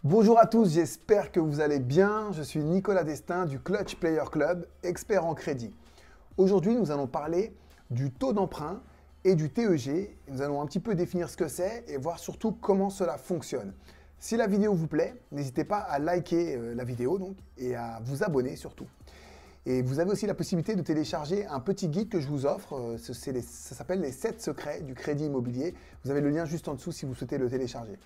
Bonjour à tous, j'espère que vous allez bien. Je suis Nicolas Destin du Clutch Player Club, expert en crédit. Aujourd'hui, nous allons parler du taux d'emprunt et du TEG. Nous allons un petit peu définir ce que c'est et voir surtout comment cela fonctionne. Si la vidéo vous plaît, n'hésitez pas à liker la vidéo et à vous abonner surtout. Et vous avez aussi la possibilité de télécharger un petit guide que je vous offre. Ça s'appelle les 7 secrets du crédit immobilier. Vous avez le lien juste en dessous si vous souhaitez le télécharger.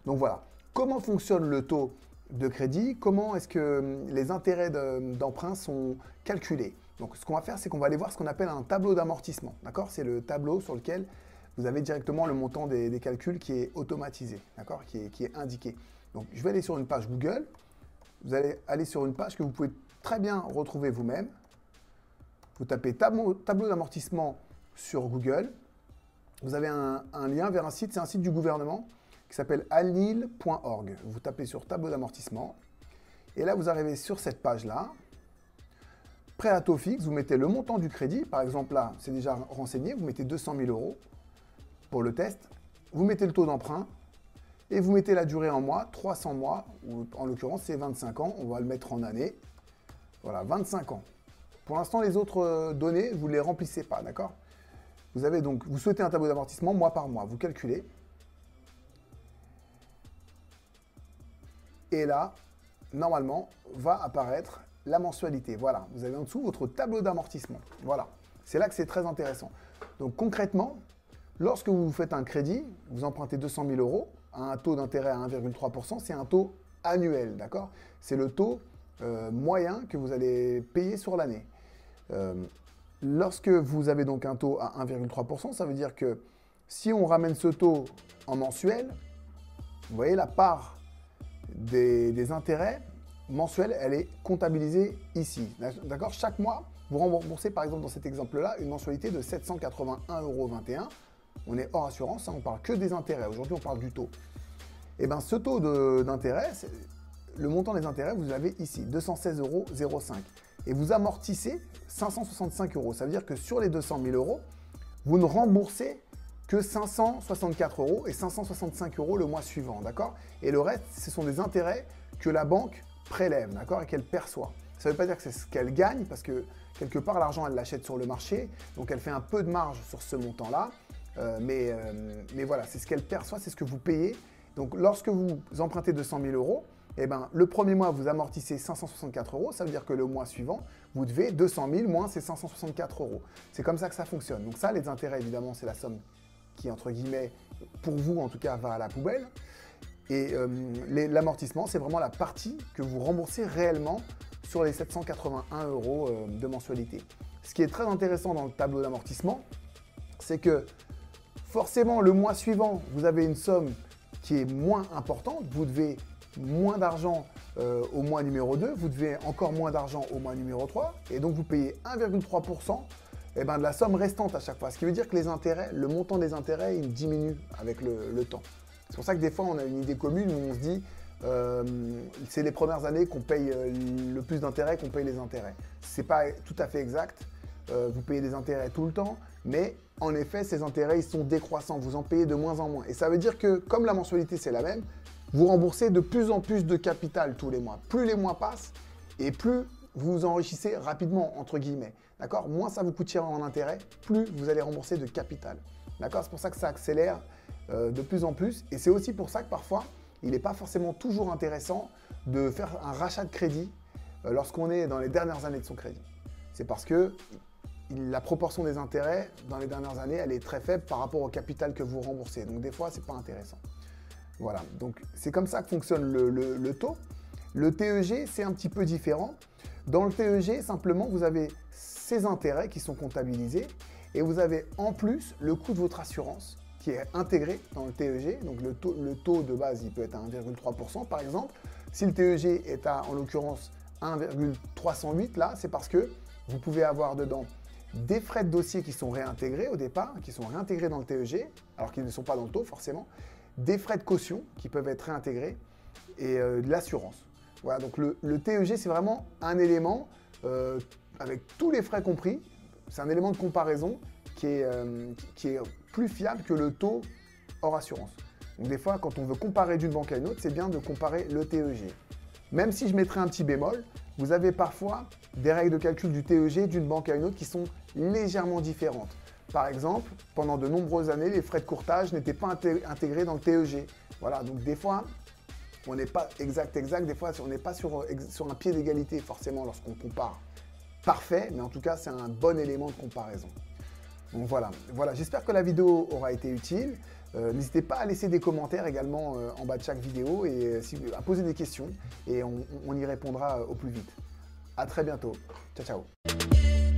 Donc voilà, comment fonctionne le taux de crédit? Comment est-ce que les intérêts d'emprunt sont calculés? Donc ce qu'on va faire, c'est qu'on va aller voir ce qu'on appelle un tableau d'amortissement. D'accord? C'est le tableau sur lequel vous avez directement le montant des calculs qui est automatisé, d'accord? Qui est indiqué. Donc je vais aller sur une page Google. Vous allez aller sur une page que vous pouvez très bien retrouver vous-même. Vous tapez tableau d'amortissement sur Google. Vous avez un lien vers un site, c'est un site du gouvernement qui s'appelle alnil.org. Vous tapez sur tableau d'amortissement. Et là, vous arrivez sur cette page-là. Prêt à taux fixe, vous mettez le montant du crédit. Par exemple, là, c'est déjà renseigné. Vous mettez 200 000 euros pour le test. Vous mettez le taux d'emprunt. Et vous mettez la durée en mois, 300 mois, ou en l'occurrence, c'est 25 ans. On va le mettre en année. Voilà, 25 ans. Pour l'instant, les autres données, vous ne les remplissez pas, d'accord? Vous souhaitez un tableau d'amortissement mois par mois. Vous calculez. Et là, normalement, va apparaître la mensualité. Voilà, vous avez en dessous votre tableau d'amortissement. Voilà, c'est là que c'est très intéressant. Donc concrètement, lorsque vous faites un crédit, vous empruntez 200 000 euros à un taux d'intérêt à 1,3%, c'est un taux annuel, d'accord? C'est le taux moyen que vous allez payer sur l'année. Lorsque vous avez donc un taux à 1,3%, ça veut dire que si on ramène ce taux en mensuel, vous voyez la part des intérêts mensuels, elle est comptabilisée ici. D'accord? Chaque mois, vous remboursez par exemple dans cet exemple-là une mensualité de 781,21 euros. On est hors assurance, hein, on ne parle que des intérêts. Aujourd'hui, on parle du taux. Et bien ce taux d'intérêt, le montant des intérêts, vous l'avez ici, 216,05 euros. Et vous amortissez 565 euros. Ça veut dire que sur les 200 000 euros, vous ne remboursez que 564 euros et 565 euros le mois suivant, d'accord? Et le reste, ce sont des intérêts que la banque prélève, d'accord? Et qu'elle perçoit. Ça ne veut pas dire que c'est ce qu'elle gagne, parce que quelque part, l'argent, elle l'achète sur le marché, donc elle fait un peu de marge sur ce montant-là. Mais voilà, c'est ce qu'elle perçoit, c'est ce que vous payez. Donc lorsque vous empruntez 200 000 euros, eh ben, le premier mois, vous amortissez 564 euros. Ça veut dire que le mois suivant, vous devez 200 000 moins ces 564 euros. C'est comme ça que ça fonctionne. Donc ça, les intérêts, évidemment, c'est la somme qui, entre guillemets, pour vous en tout cas, va à la poubelle. Et l'amortissement, c'est vraiment la partie que vous remboursez réellement sur les 781 euros de mensualité. Ce qui est très intéressant dans le tableau d'amortissement, c'est que forcément, le mois suivant, vous avez une somme qui est moins importante. Vous devez moins d'argent au mois numéro 2, vous devez encore moins d'argent au mois numéro 3, et donc vous payez 1,3% de la somme restante à chaque fois. Ce qui veut dire que les intérêts, le montant des intérêts, il diminue avec le temps. C'est pour ça que des fois, on a une idée commune où on se dit c'est les premières années qu'on paye le plus d'intérêts, qu'on paye les intérêts. Ce n'est pas tout à fait exact. Vous payez des intérêts tout le temps, mais en effet, ces intérêts, ils sont décroissants. Vous en payez de moins en moins. Et ça veut dire que, comme la mensualité, c'est la même, vous remboursez de plus en plus de capital tous les mois. Plus les mois passent et plus vous vous enrichissez rapidement, entre guillemets. D'accord? Moins ça vous coûte cher en intérêt, plus vous allez rembourser de capital. D'accord? C'est pour ça que ça accélère de plus en plus. Et c'est aussi pour ça que parfois, il n'est pas forcément toujours intéressant de faire un rachat de crédit lorsqu'on est dans les dernières années de son crédit. C'est parce que la proportion des intérêts dans les dernières années, elle est très faible par rapport au capital que vous remboursez. Donc des fois, ce n'est pas intéressant. Voilà, donc c'est comme ça que fonctionne le taux. Le TEG, c'est un petit peu différent. Dans le TEG, simplement, vous avez ces intérêts qui sont comptabilisés et vous avez en plus le coût de votre assurance qui est intégré dans le TEG. Donc le taux de base, il peut être à 1,3% par exemple. Si le TEG est à, en l'occurrence, 1,308, là, c'est parce que vous pouvez avoir dedans des frais de dossier qui sont réintégrés au départ, qui sont réintégrés dans le TEG, alors qu'ils ne sont pas dans le taux forcément, des frais de caution qui peuvent être réintégrés et de l'assurance. Voilà, donc le TEG, c'est vraiment un élément avec tous les frais compris. C'est un élément de comparaison qui est plus fiable que le taux hors assurance. Donc des fois, quand on veut comparer d'une banque à une autre, c'est bien de comparer le TEG. Même si je mettrais un petit bémol, vous avez parfois des règles de calcul du TEG d'une banque à une autre qui sont légèrement différentes. Par exemple, pendant de nombreuses années, les frais de courtage n'étaient pas intégrés dans le TEG. Voilà, donc des fois, on n'est pas exact, des fois on n'est pas sur un pied d'égalité forcément lorsqu'on compare. Parfait, mais en tout cas, c'est un bon élément de comparaison. Donc voilà, j'espère que la vidéo aura été utile. N'hésitez pas à laisser des commentaires également en bas de chaque vidéo et à poser des questions et on y répondra au plus vite. À très bientôt. Ciao, ciao.